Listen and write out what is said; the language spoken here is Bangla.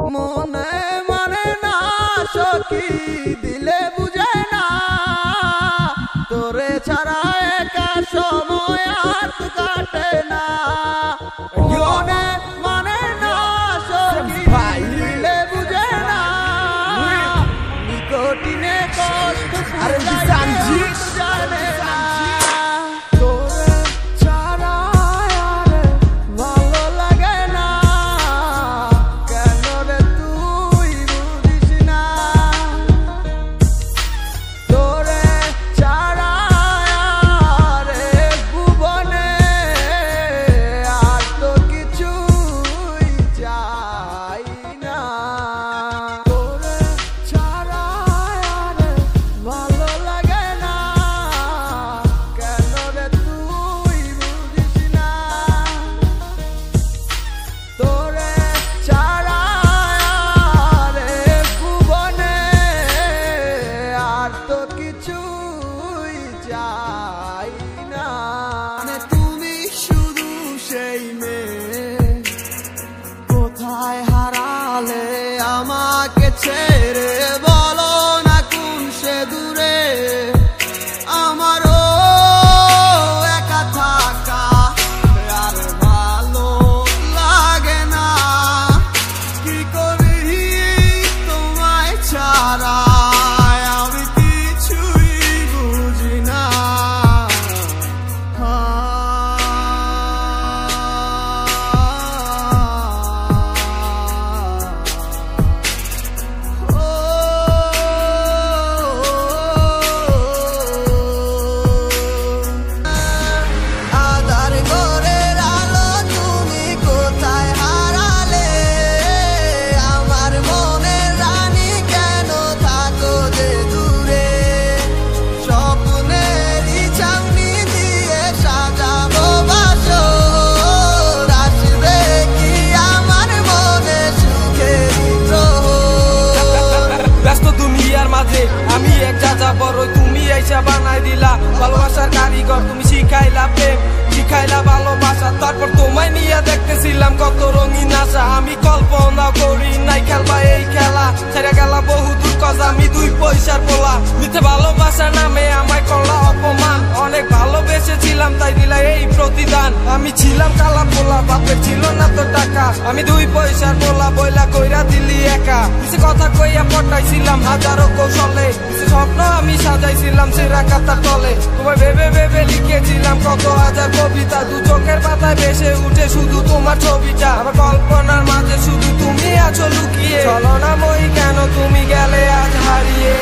মনে মানে না সখী দিলে বুঝে না তোরে ছাড়া একা সময় আর কাটে না মনে মানে না সখী দিলে বুঝে না নিকটিনে কষ্ট জানে না কোথায় হারালে আমাকে ছেড়ে বলো না কোন সে দূরে আমারও একা থাকা আর ভালো লাগে না কি করি তোমায় ছাড়া আমি কিছুই বুঝি না আমি এক যা বড় তুমি এসে বানাই দিলা ভালোবাসার কারিগর তুমি শিখাইলা প্রেম শিখাইলা ভালোবাসা তারপর তোমায় নিয়ে দেখতেছিলাম কত রঙিন আশা আমি কল্পনা করি নাই খেলবা এই খেলা ছেড়ে গেলা বহু দূর কজ আমি দুই পয়সার পোলা মিথ্যে ভালোবাসার নামে আমায় করলা অপমান অনেক ভালোবেসেছিলাম তাই দিলা এই প্রতিদান আমি ছিলাম কালা পোলা বাপের ছিল না তো টাকা আমি দুই পয়সার পোলা বইলা কইরা দিলি একা কিছু কথা কইয়া পটাইছিলাম হাজারো কৌশলে স্বপ্ন আমি সাজাইছিলাম সেরা কাতার তলে তোমায় ভেবে ভেবে লিখেছিলাম কত হাজার কবিতা দু চোখের পাতায় ভেসে উঠে শুধু তোমার ছবিটা আমার কল্পনার মাঝে শুধু তুমি আছো লুকিয়ে চলো না মই কেন তুমি গেলে আজ হারিয়ে